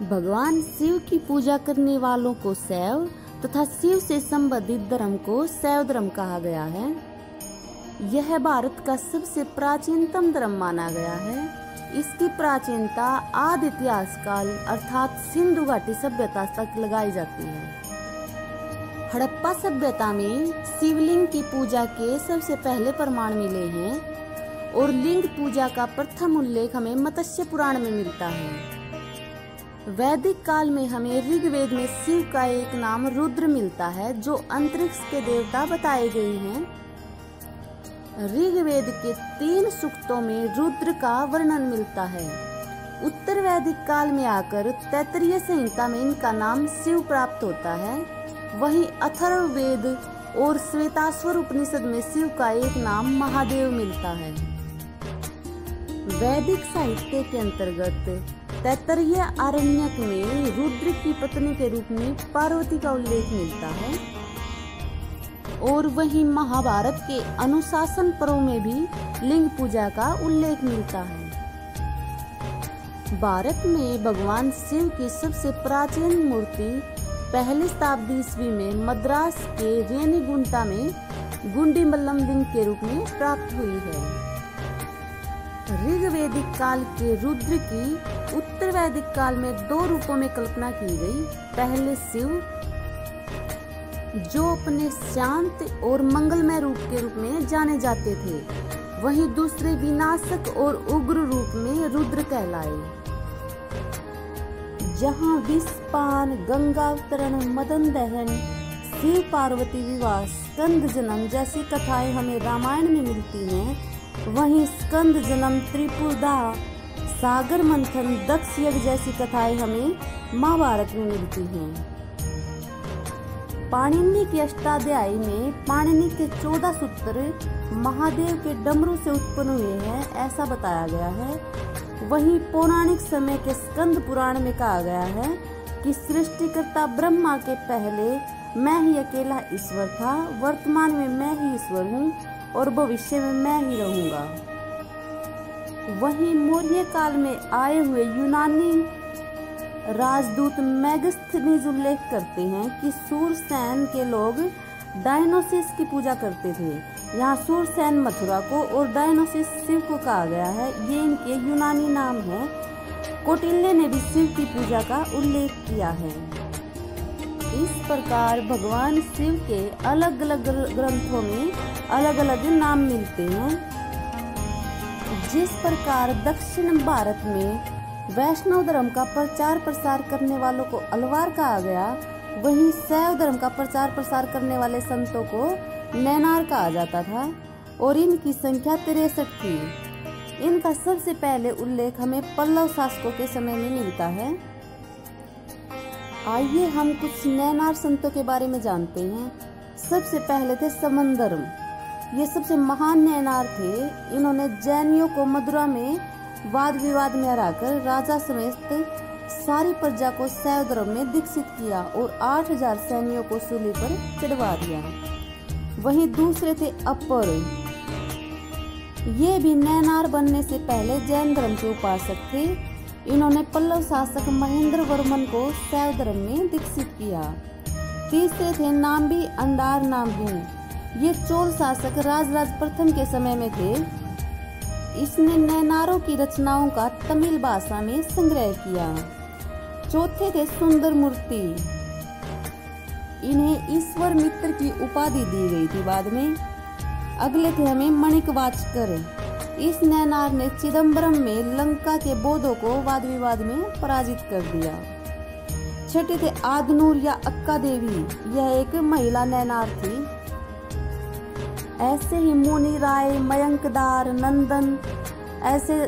भगवान शिव की पूजा करने वालों को शैव तथा शिव से संबंधित धर्म को शैव धर्म कहा गया है। यह भारत का सबसे प्राचीनतम धर्म माना गया है। इसकी प्राचीनता आदि इतिहास काल अर्थात सिंधु घाटी सभ्यता तक लगाई जाती है। हड़प्पा सभ्यता में शिवलिंग की पूजा के सबसे पहले प्रमाण मिले हैं और लिंग पूजा का प्रथम उल्लेख हमें मत्स्य पुराण में मिलता है। वैदिक काल में हमें ऋग्वेद में शिव का एक नाम रुद्र मिलता है जो अंतरिक्ष के देवता बताए गए हैं। ऋग्वेद के 3 सूक्तों में रुद्र का वर्णन मिलता है। उत्तर वैदिक काल में आकर तैत्तिरीय संहिता में इनका नाम शिव प्राप्त होता है। वहीं अथर्ववेद और श्वेताश्वर उपनिषद में शिव का एक नाम महादेव मिलता है। वैदिक साहित्य के अंतर्गत तैत्तिरीय आरण्यक में रुद्र की पत्नी के रूप में पार्वती का उल्लेख मिलता है और वहीं महाभारत के अनुशासन पर्व में भी लिंग पूजा का उल्लेख मिलता है। भारत में भगवान शिव की सबसे प्राचीन मूर्ति पहली शताब्दी ईस्वी में मद्रास के रेनीगुंटा में गुंडीमल्लम लिंग के रूप में प्राप्त हुई है। ऋग्वैदिक काल के रुद्र की उत्तर वैदिक काल में 2 रूपों में कल्पना की गई। पहले शिव जो अपने शांत और मंगलमय रूप के रूप में जाने जाते थे, वहीं दूसरे विनाशक और उग्र रूप में रुद्र कहलाए। जहां विषपान, गंगावतरण, मदन दहन, शिव पार्वती विवाह, स्कंद जन्म जैसी कथाएं हमें रामायण में मिलती हैं, वहीं स्कंद जन्म, त्रिपुरदाह, सागर मंथन, दक्ष यज्ञ जैसी कथाएं हमें महाभारत में मिलती हैं। पाणिनि की अष्टाध्यायी में पाणिनि के 14 सूत्र महादेव के डमरू से उत्पन्न हुए हैं, ऐसा बताया गया है। वहीं पौराणिक समय के स्कंद पुराण में कहा गया है कि सृष्टिकर्ता ब्रह्मा के पहले मैं ही अकेला ईश्वर था, वर्तमान में मैं ही ईश्वर हूँ और भविष्य में मैं ही रहूंगा। वहीं मौर्य काल में आए हुए यूनानी राजदूत मेगास्थनीज उल्लेख करते हैं कि सूरसेन के लोग डायनोसिस की पूजा करते थे। यहाँ सूरसेन मथुरा को और डायनोसिस शिव को कहा गया है। ये इनके यूनानी नाम है। कौटिल्य ने भी शिव की पूजा का उल्लेख किया है। इस प्रकार भगवान शिव के अलग अलग ग्रंथों में अलग अलग नाम मिलते हैं। जिस प्रकार दक्षिण भारत में वैष्णव धर्म का प्रचार प्रसार करने वालों को अलवार कहा गया, वहीं शैव धर्म का प्रचार प्रसार करने वाले संतों को नैनार कहा जाता था और इनकी संख्या 63 थी। इनका सबसे पहले उल्लेख हमें पल्लव शासकों के समय में मिलता है। आइए हम कुछ नैनार संतों के बारे में जानते हैं। सबसे पहले थे समंदरम। ये सबसे महान नैनार थे। इन्होंने जैनियों को मदुरा में वाद विवाद में हराकर राजा समेत सारी प्रजा को शैव धर्म में दीक्षित किया और 8000 सैनियों को सूली पर चढ़वा दिया। वहीं दूसरे थे अपर। ये भी नैनार बनने से पहले जैन धर्म के उपासक थे। इन्होंने पल्लव शासक महेंद्र वर्मन को शैव धर्म में दीक्षित किया। तीसरे थे नाम्बी अंडार नाम्बी। ये चोल शासक राजराज प्रथम के समय में थे। इसने नैनारों की रचनाओं का तमिल भाषा में संग्रह किया। चौथे थे सुंदर मूर्ति। इन्हें ईश्वर मित्र की उपाधि दी गई थी बाद में। अगले थे हमें मणिक वाचकर। इस नैनार ने चिदम्बरम में लंका के बौद्धों को वाद विवाद में पराजित कर दिया। छठे थे आदनूर या अक्का देवी। यह एक महिला नैनार थी। ऐसे ही मुनि राय, मयंकदार, नंदन ऐसे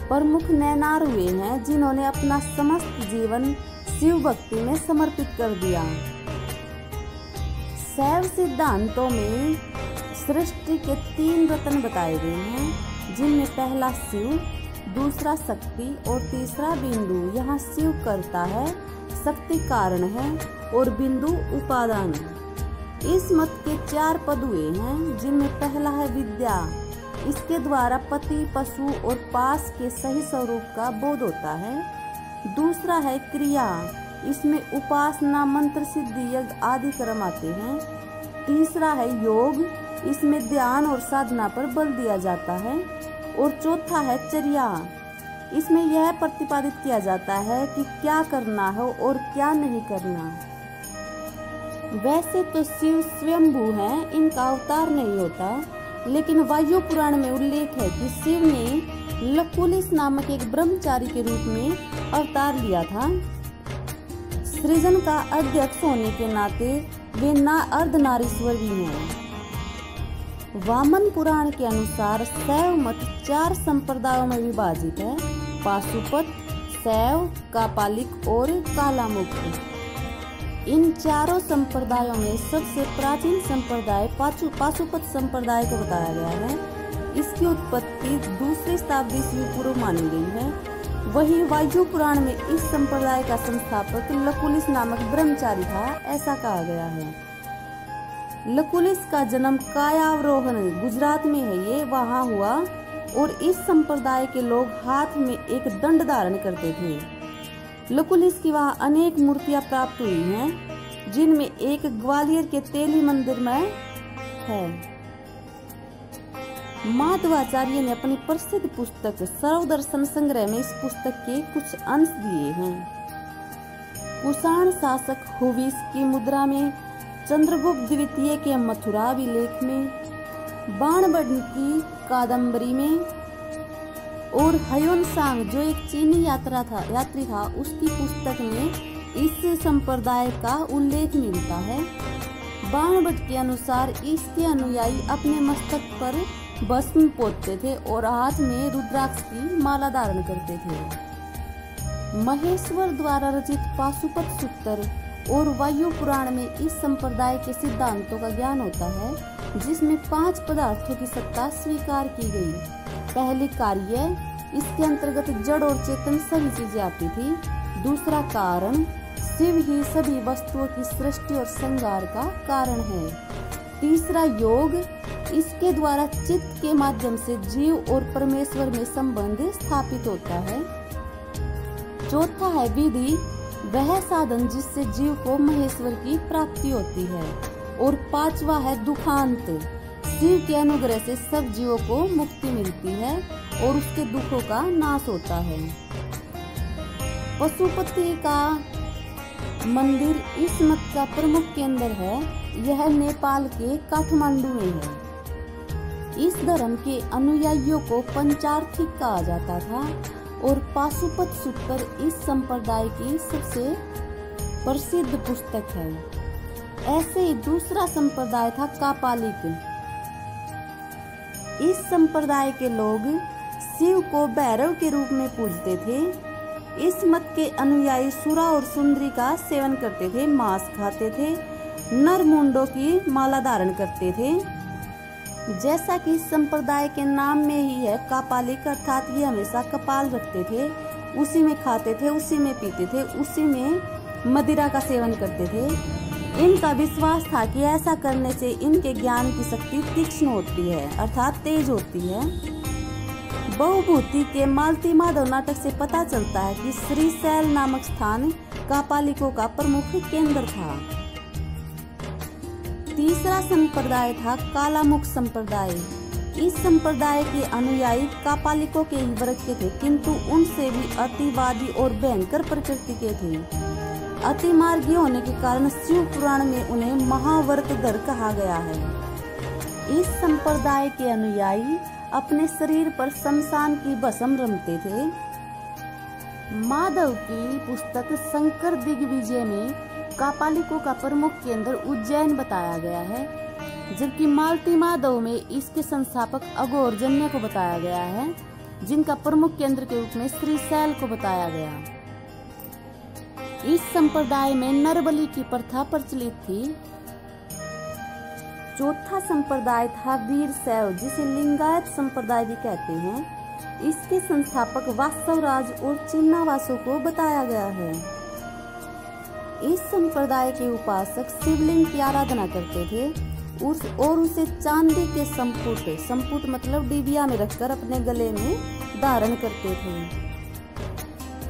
प्रमुख नैनार हुए हैं जिन्होंने अपना समस्त जीवन शिव भक्ति में समर्पित कर दिया। शैव सिद्धांतों में सृष्टि के 3 रत्न बताए गए हैं, जिनमें पहला शिव, दूसरा शक्ति और तीसरा बिंदु। यहाँ शिव करता है, शक्ति कारण है और बिंदु उपादान। इस मत के 4 पद हुए हैं, जिनमें पहला है विद्या। इसके द्वारा पति, पशु और पास के सही स्वरूप का बोध होता है। दूसरा है क्रिया, इसमें उपासना, मंत्र, सिद्धि, यज्ञ आदि कर्म आते हैं। तीसरा है योग, इसमें ध्यान और साधना पर बल दिया जाता है। और चौथा है चर्या, इसमें यह प्रतिपादित किया जाता है कि क्या करना है और क्या नहीं करना। वैसे तो शिव स्वयंभू हैं, इनका अवतार नहीं होता, लेकिन वायु पुराण में उल्लेख है कि शिव ने लकुलिस नामक एक ब्रह्मचारी के रूप में अवतार लिया था। सृजन का अध्यक्ष होने के नाते वे अर्धनारीश्वर भी हैं। वामन पुराण के अनुसार शैव मत 4 संप्रदायों में विभाजित है: पाशुपत, शैव, कापालिक और कालामुख। इन चारों संप्रदायों में सबसे प्राचीन संप्रदाय पाशुपत संप्रदाय को बताया गया है। इसकी उत्पत्ति 2वीं शताब्दी ईस्वी पूर्व मानी गई है। वहीं वायु पुराण में इस संप्रदाय का संस्थापक लकुलिस नामक ब्रह्मचारी था, ऐसा कहा गया है। लकुलिस का जन्म कायावरोहण गुजरात में है, ये वहाँ हुआ और इस संप्रदाय के लोग हाथ में एक दंड धारण करते थे। लकुलिस की वहाँ अनेक मूर्तियां प्राप्त हुई हैं, जिनमें एक ग्वालियर के तेली मंदिर में है। माधवाचार्य ने अपनी प्रसिद्ध पुस्तक सर्वदर्शन संग्रह में इस पुस्तक के कुछ अंश दिए हैं। कुषाण शासक हुविस की मुद्रा में, चंद्रगुप्त द्वितीय के मथुरा अभिलेख में, बाणभट्ट की कादम्बरी में और ह्वेनसांग जो एक चीनी यात्री था उसकी पुस्तक में इस संप्रदाय का उल्लेख मिलता है। बाणभट्ट के अनुसार इसके अनुयायी अपने मस्तक पर भस्म पोतते थे और हाथ में रुद्राक्ष की माला धारण करते थे। महेश्वर द्वारा रचित पाशुपत सूत्र और वायु पुराण में इस संप्रदाय के सिद्धांतों का ज्ञान होता है, जिसमें 5 पदार्थों की सत्ता स्वीकार की गई। पहली कार्य, इसके अंतर्गत जड़ और चेतन सभी चीजें आती थी। दूसरा कारण, शिव ही सभी वस्तुओं की सृष्टि और संहार का कारण है। तीसरा योग, इसके द्वारा चित्त के माध्यम से जीव और परमेश्वर में संबंध स्थापित होता है। चौथा है विधि, वह साधन जिससे जीव को महेश्वर की प्राप्ति होती है। और 5वां है दुखांत, शिव के अनुग्रह से सब जीवों को मुक्ति मिलती है और उसके दुखों का नाश होता है। पशुपति का मंदिर इस मत का प्रमुख केंद्र है। यह नेपाल के काठमांडू में है। इस धर्म के अनुयायियों को पंचार्थिक कहा जाता था और पाशुपत सूत्र इस संप्रदाय की सबसे प्रसिद्ध पुस्तक है। ऐसे ही दूसरा संप्रदाय था कापालिक। इस संप्रदाय के लोग शिव को भैरव के रूप में पूजते थे। इस मत के अनुयायी सुरा और सुंदरी का सेवन करते थे, मांस खाते थे, नर मुंडों की माला धारण करते थे। जैसा कि संप्रदाय के नाम में ही है, कापालिक अर्थात ये हमेशा कपाल रखते थे, उसी में खाते थे, उसी में पीते थे, उसी में मदिरा का सेवन करते थे। इनका विश्वास था कि ऐसा करने से इनके ज्ञान की शक्ति तीक्ष्ण होती है, अर्थात तेज होती है। बहुभूति के मालती माधव नाटक से पता चलता है कि श्रीशैल नामक स्थान कापालिकों का प्रमुख केंद्र था। तीसरा संप्रदाय था कालामुख संप्रदाय। इस संप्रदाय के अनुयायी कापालिकों के ही वर्ग के थे, किंतु उनसे भी अतिवादी और भयंकर प्रकृति के थे। अतिमार्गी होने के कारण शिव पुराण में उन्हें महाव्रतधर कहा गया है। इस संप्रदाय के अनुयायी अपने शरीर पर शमशान की भस्म रमते थे। माधव की पुस्तक शंकर दिग्विजय में कापालिकों का प्रमुख केंद्र उज्जैन बताया गया है, जबकि मालती माधव में इसके संस्थापक अघोरजन्य को बताया गया है, जिनका प्रमुख केंद्र के रूप में श्रीशैल को बताया गया। इस संप्रदाय में नरबलि की प्रथा प्रचलित थी। चौथा संप्रदाय था वीरशैव, जिसे लिंगायत संप्रदाय भी कहते हैं। इसके संस्थापक वासवराज और चिन्नावासों को बताया गया है। इस संप्रदाय के उपासक शिवलिंग की आराधना करते थे और उसे चांदी के संपुट मतलब डिबिया में रखकर अपने गले में धारण करते थे।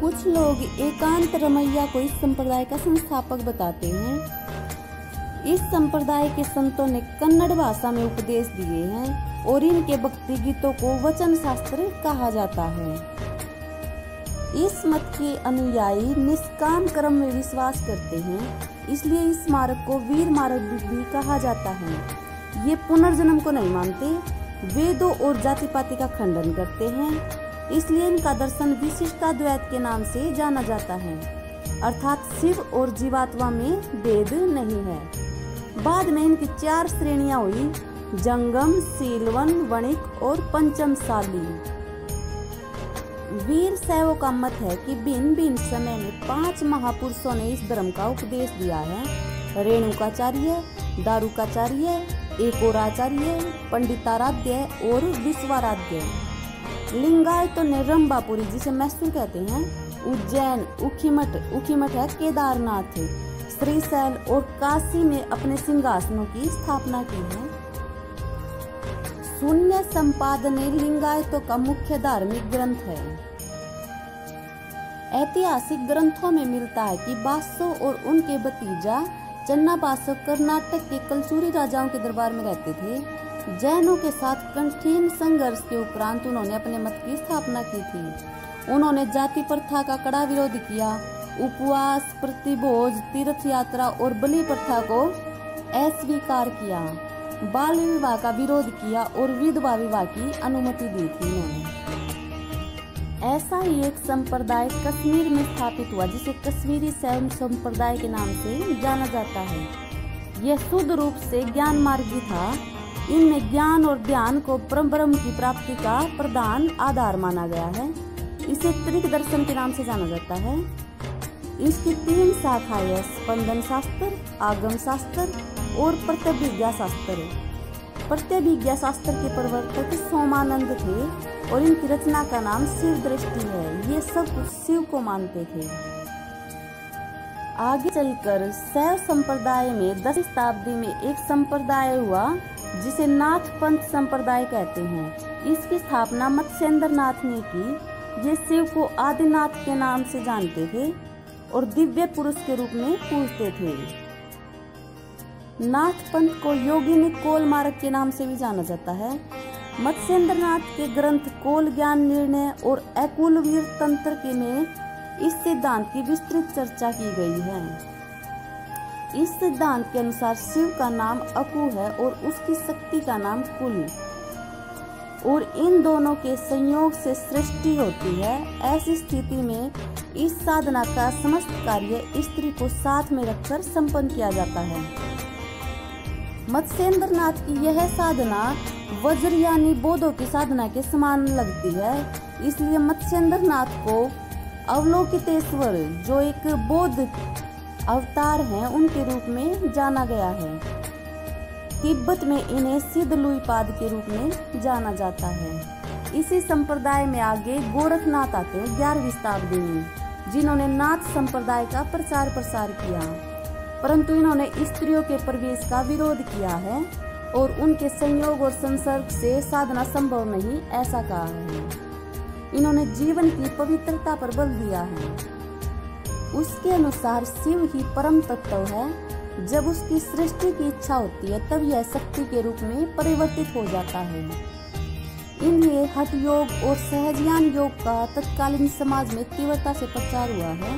कुछ लोग एकांत रमैया को इस संप्रदाय का संस्थापक बताते हैं। इस संप्रदाय के संतों ने कन्नड़ भाषा में उपदेश दिए हैं और इनके भक्ति गीतों को वचन शास्त्र कहा जाता है। इस मत के अनुयायी निष्काम कर्म में विश्वास करते हैं, इसलिए इस मार्ग को वीर मार्ग भी कहा जाता है। ये पुनर्जन्म को नहीं मानते, वेदों और जाति पाति का खंडन करते हैं, इसलिए इनका दर्शन विशिष्टाद्वैत के नाम से जाना जाता है, अर्थात शिव और जीवात्मा में भेद नहीं है। बाद में इनकी 4 श्रेणियां हुई, जंगम, शीलवन, वणिक और पंचमशाली। वीर शैवों का मत है कि भिन्न भिन्न समय में 5 महापुरुषों ने इस धर्म का उपदेश दिया है। रेणुकाचार्य, दारुकाचार्य, एकोराचार्य, पंडिताराध्य और विश्वाराध्य। लिंगायतों ने रंभापुरी, जिसे मैसूर कहते हैं, उज्जैन, उखीमठ है केदारनाथ, श्रीशैल और काशी में अपने सिंहासनों की स्थापना की है। शून्य संपादन लिंगायतों का मुख्य धार्मिक ग्रंथ है। ऐतिहासिक ग्रंथों में मिलता है कि बासो और उनके भतीजा चन्नाबासो कर्नाटक के कलचुरी राजाओं के दरबार में रहते थे। जैनों के साथ कठिन संघर्ष के उपरांत उन्होंने अपने मत की स्थापना की थी। उन्होंने जाति प्रथा का कड़ा विरोध किया, उपवास, प्रतिभोज, तीर्थ यात्रा और बलि प्रथा को अस्वीकार किया, बाल विवाह का विरोध किया और विधवा विवाह की अनुमति दी थी उन्होंने। ऐसा ही एक संप्रदाय कश्मीर में स्थापित हुआ, जिसे कश्मीरी शैव संप्रदाय के नाम से जाना जाता है। यह शुद्ध रूप से ज्ञान मार्गी था। इनमें ज्ञान और ध्यान को परम ब्रह्म की प्राप्ति का प्रधान आधार माना गया है। इसे त्रिक दर्शन के नाम से जाना जाता है। इसकी 3 शाखाएं हैं, स्पंदन शास्त्र, आगम शास्त्र और प्रत्यभिज्ञा शास्त्र। प्रत्यभिज्ञा शास्त्र के प्रवर्तक सोमानंद थे और इनकी रचना का नाम शिव दृष्टि है। ये सब कुछ शिव को मानते थे। आगे चलकर शैव संप्रदाय में 10वीं शताब्दी में एक संप्रदाय हुआ, जिसे नाथ पंथ संप्रदाय कहते हैं। इसकी स्थापना मत्स्येंद्र नाथ ने की। ये शिव को आदिनाथ के नाम से जानते थे और दिव्य पुरुष के रूप में पूजते थे। नाथ पंथ को योगिनी कोल मार्ग के नाम से भी जाना जाता है। मत्स्येंद्र नाथ के ग्रंथ कोल ज्ञान निर्णय और एकुलवीर तंत्र के में इस सिद्धांत की विस्तृत चर्चा की गई है। इस सिद्धांत के अनुसार शिव का नाम अकु है और उसकी शक्ति का नाम कुल, और इन दोनों के संयोग से सृष्टि होती है। ऐसी स्थिति में इस साधना का समस्त कार्य स्त्री को साथ में रखकर संपन्न किया जाता है। मत्स्येंद्र नाथ की यह साधना वज्र यानी बोधों की साधना के समान लगती है, इसलिए मत्स्येंद्र नाथ को अवलोकितेश्वर, जो एक बौद्ध अवतार हैं, उनके रूप में जाना गया है। तिब्बत में इन्हें सिद्धलुईपाद के रूप में जाना जाता है। इसी संप्रदाय में आगे गोरखनाथ आते हैं 11वीं शताब्दी में, जिन्होंने नाथ संप्रदाय का प्रचार प्रसार किया, परंतु इन्होंने स्त्रियों के प्रवेश का विरोध किया है और उनके संयोग और संसर्ग से साधना संभव नहीं, ऐसा कहा है। इन्होंने जीवन की पवित्रता पर बल दिया है। उसके अनुसार शिव ही परम तत्व है। जब उसकी सृष्टि की इच्छा होती है तब यह शक्ति के रूप में परिवर्तित हो जाता है। इनलिए हठ योग और सहजयान योग का तत्कालीन समाज में तीव्रता से प्रचार हुआ है।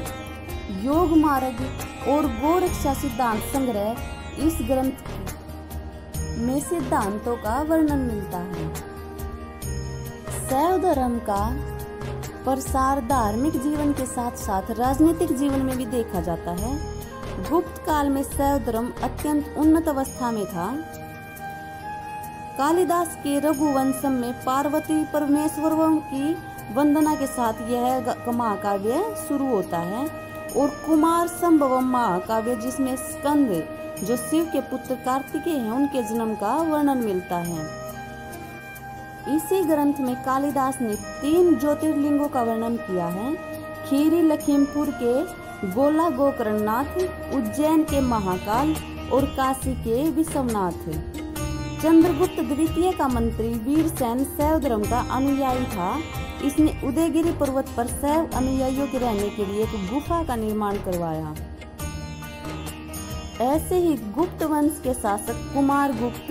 योग मार्ग और गोरक्षा सिद्धांत संग्रह इस ग्रंथ में सिद्धांतों का वर्णन मिलता है। शैव धर्म का प्रसार धार्मिक जीवन के साथ साथ राजनीतिक जीवन में भी देखा जाता है। गुप्त काल में शैव धर्म अत्यंत उन्नत अवस्था में था। कालिदास के रघुवंशम में पार्वती परमेश्वरों की वंदना के साथ यह महाकाव्य शुरू होता है और कुमार संभवम महाकाव्य, जिसमें स्कंद जो शिव के पुत्र कार्तिकेय हैं उनके जन्म का वर्णन मिलता है। इसी ग्रंथ में कालिदास ने 3 ज्योतिर्लिंगों का वर्णन किया है। खीरी लखीमपुर के गोला गोकर्णनाथ, उज्जैन के महाकाल और काशी के विश्वनाथ। चंद्रगुप्त द्वितीय का मंत्री वीरसेन शैव धर्म का अनुयायी था। इसने उदयगिरी पर्वत पर शैव अनुयायियों के रहने के लिए एक गुफा का निर्माण करवाया। ऐसे ही गुप्त वंश के शासक कुमार गुप्त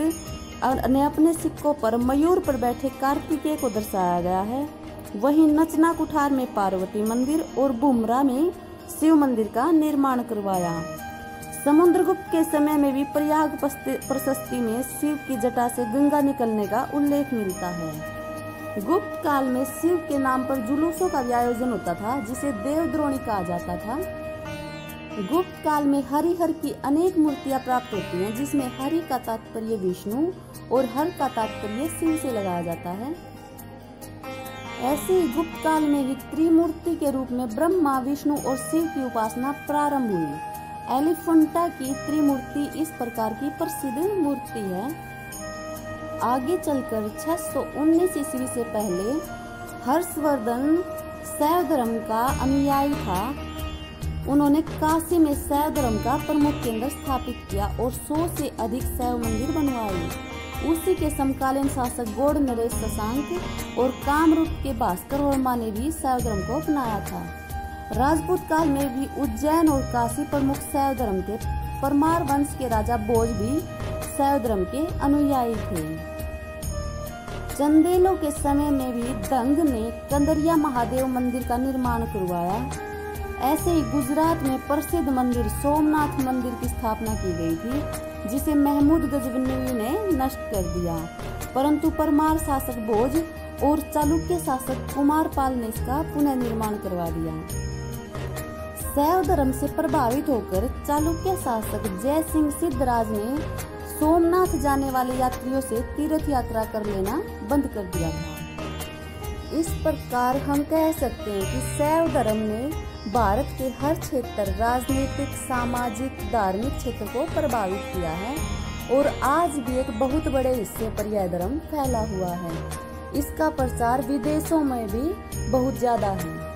ने अपने सिक्कों पर मयूर पर बैठे कार्तिकेय को दर्शाया गया है। वहीं नचना कुठार में पार्वती मंदिर और बुमरा में शिव मंदिर का निर्माण करवाया। समुद्रगुप्त के समय में भी प्रयाग प्रशस्ति में शिव की जटा से गंगा निकलने का उल्लेख मिलता है। गुप्त काल में शिव के नाम पर जुलूसों का भी आयोजन होता था, जिसे देवद्रोणी कहा जाता था। गुप्त काल में हरिहर की अनेक मूर्तियां प्राप्त होती हैं, जिसमें हरि का तात्पर्य विष्णु और हर का तात्पर्य शिव से लगाया जाता है। ऐसे ही गुप्त काल में ही त्रिमूर्ति के रूप में ब्रह्मा, विष्णु और शिव की उपासना प्रारंभ हुई। एलिफेंटा की त्रिमूर्ति इस प्रकार की प्रसिद्ध मूर्ति है। आगे चलकर 619 ईस्वी से पहले हर्षवर्धन शैव धर्म का अनुयायी था। उन्होंने काशी में शैव धर्म का प्रमुख केंद्र स्थापित किया और 100 से अधिक शैव मंदिर बनवाए। उसी के समकालीन शासक गौड़ नरेश शशांक और कामरूप के भास्कर वर्मा ने भी शैव धर्म को अपनाया था। राजपूत काल में भी उज्जैन और काशी प्रमुख शैव धर्म थे। परमार वंश के राजा भोज भी शैव धर्म के अनुयायी थे। चंदेलों के समय में भी दंग ने कंदरिया महादेव मंदिर का निर्माण करवाया। ऐसे ही गुजरात में प्रसिद्ध मंदिर सोमनाथ मंदिर की स्थापना की गई थी, जिसे महमूद गजनवी ने नष्ट कर दिया, परंतु परमार शासक भोज और चालुक्य शासक कुमारपाल ने इसका पुनर्निर्माण करवा दिया। शैव धर्म से प्रभावित होकर चालुक्य शासक जय सिंह सिद्धराज ने सोमनाथ जाने वाले यात्रियों से तीर्थ यात्रा कर लेना बंद कर दिया था। इस प्रकार हम कह सकते हैं कि शैव धर्म ने भारत के हर क्षेत्र, राजनीतिक, सामाजिक, धार्मिक क्षेत्र को प्रभावित किया है और आज भी एक बहुत बड़े हिस्से पर यह धर्म फैला हुआ है। इसका प्रचार विदेशों में भी बहुत ज्यादा है।